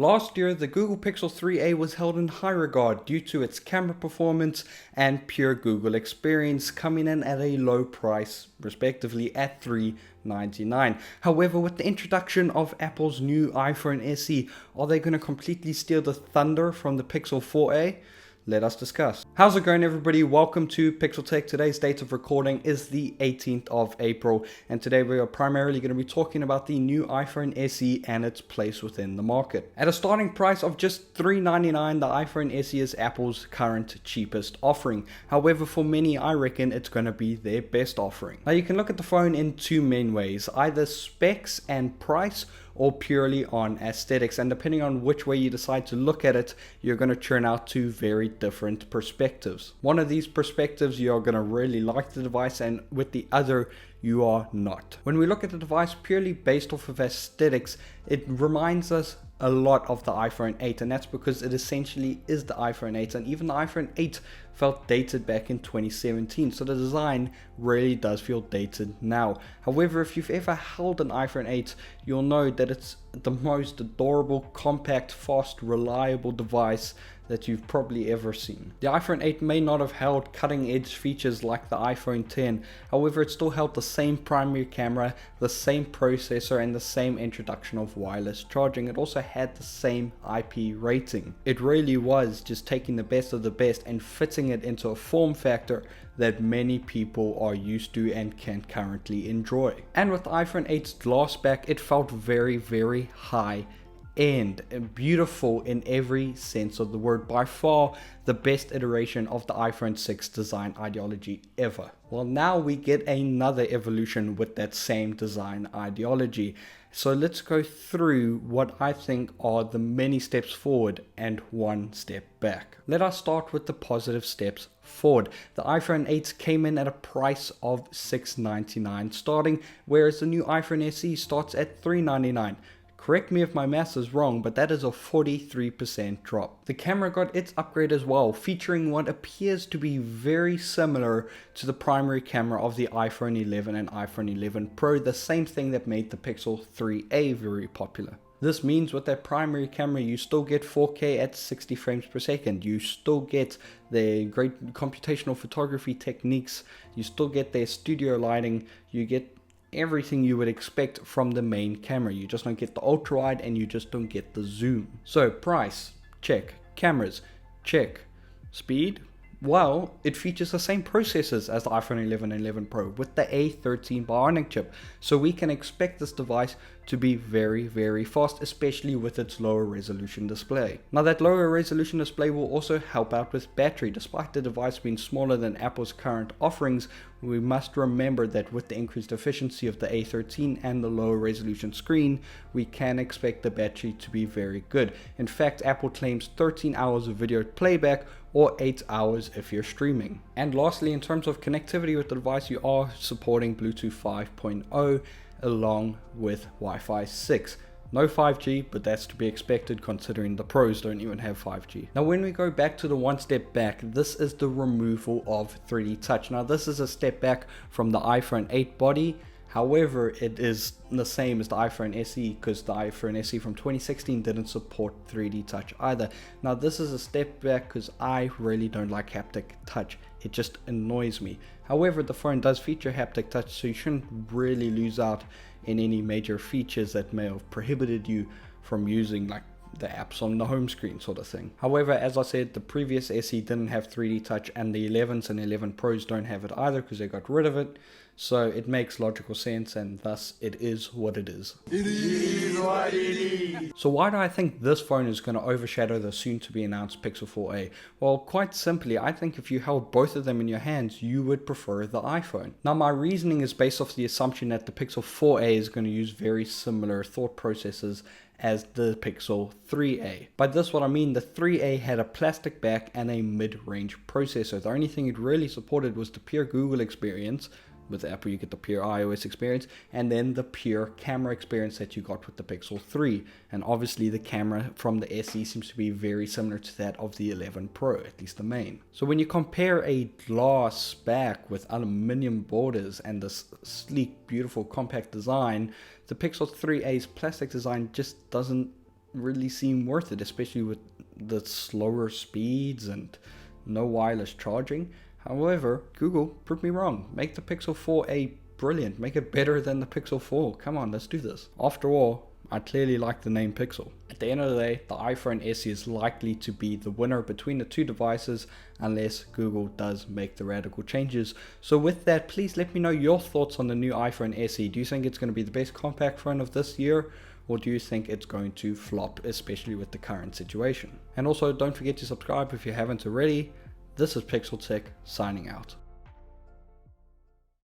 Last year, the Google Pixel 3a was held in high regard due to its camera performance and pure Google experience, coming in at a low price, respectively at $399. However, with the introduction of Apple's new iPhone SE, are they going to completely steal the thunder from the Pixel 4a? Let us discuss. How's it going, everybody? Welcome to Pixel Tech. Today's date of recording is the 18th of April, and today we are primarily going to be talking about the new iPhone SE and its place within the market. At a starting price of just $399, the iPhone SE is Apple's current cheapest offering. However, for many, I reckon it's going to be their best offering. Now, you can look at the phone in two main ways, either specs and price, or purely on aesthetics, and depending on which way you decide to look at it, you're going to churn out two very different perspectives. One of these perspectives, you're going to really like the device, and with the other, you are not. When we look at the device purely based off of aesthetics, it reminds us a lot of the iPhone 8, and that's because it essentially is the iPhone 8, and even the iPhone 8 felt dated back in 2017, so the design really does feel dated now. However, if you've ever held an iPhone 8, you'll know that it's the most adorable, compact, fast, reliable device that you've probably ever seen. The iPhone 8 may not have held cutting edge features like the iPhone 10, however it still held the same primary camera, the same processor, and the same introduction of wireless charging. It also had the same IP rating. It really was just taking the best of the best and fitting it into a form factor that many people are used to and can currently enjoy. And with the iPhone 8's glass back, it felt very, very high end and beautiful in every sense of the word. By far the best iteration of the iPhone 6 design ideology ever. Well, now we get another evolution with that same design ideology. So let's go through what I think are the many steps forward and one step back. Let us start with the positive steps forward. The iPhone 8 came in at a price of $699 starting, whereas the new iPhone SE starts at $399. Correct me if my math is wrong, but that is a 43% drop. The camera got its upgrade as well, featuring what appears to be very similar to the primary camera of the iPhone 11 and iPhone 11 Pro, the same thing that made the Pixel 3a very popular. This means with that primary camera, you still get 4K at 60 frames per second. You still get the great computational photography techniques. You still get their studio lighting. You get everything you would expect from the main camera. You just don't get the ultra wide and you just don't get the zoom. So price, check. Cameras, check. Speed, well, it features the same processors as the iPhone 11 and 11 Pro with the A13 Bionic chip, so we can expect this device to be very, very fast, especially with its lower resolution display. Now, that lower resolution display will also help out with battery. Despite the device being smaller than Apple's current offerings, we must remember that with the increased efficiency of the A13 and the lower resolution screen, we can expect the battery to be very good. In fact, Apple claims 13 hours of video playback or 8 hours if you're streaming. And lastly, in terms of connectivity with the device, you are supporting Bluetooth 5.0 along with Wi-Fi 6. No 5G, but that's to be expected considering the Pros don't even have 5G. Now, when we go back to the one step back, this is the removal of 3D Touch. Now, this is a step back from the iPhone 8 body. However, it is the same as the iPhone SE because the iPhone SE from 2016 didn't support 3D Touch either. Now, this is a step back because I really don't like haptic touch. It just annoys me. However, the phone does feature haptic touch, so you shouldn't really lose out in any major features that may have prohibited you from using like the apps on the home screen sort of thing. However, as I said, the previous SE didn't have 3D touch and the 11s and 11 Pros don't have it either because they got rid of it. So it makes logical sense, and thus it is what it is. It is what it is. So why do I think this phone is going to overshadow the soon to be announced Pixel 4a? Well, quite simply, I think if you held both of them in your hands, you would prefer the iPhone. Now, my reasoning is based off the assumption that the Pixel 4a is going to use very similar thought processes as the Pixel 3a. By this what I mean, the 3a had a plastic back and a mid-range processor. The only thing it really supported was the pure Google experience. With Apple, you get the pure iOS experience and then the pure camera experience that you got with the Pixel 3. And obviously the camera from the SE seems to be very similar to that of the 11 Pro, at least the main. So when you compare a glass back with aluminium borders and this sleek, beautiful, compact design, the Pixel 3a's plastic design just doesn't really seem worth it, especially with the slower speeds and no wireless charging. However, Google, prove me wrong. Make the Pixel 4a brilliant. Make it better than the Pixel 4. Come on, let's do this. After all, I clearly like the name Pixel. At the end of the day, the iPhone SE is likely to be the winner between the two devices unless Google does make the radical changes. So with that, please let me know your thoughts on the new iPhone SE. Do you think it's going to be the best compact phone of this year? Or do you think it's going to flop, especially with the current situation? And also, don't forget to subscribe if you haven't already. This is Pixel Tech signing out.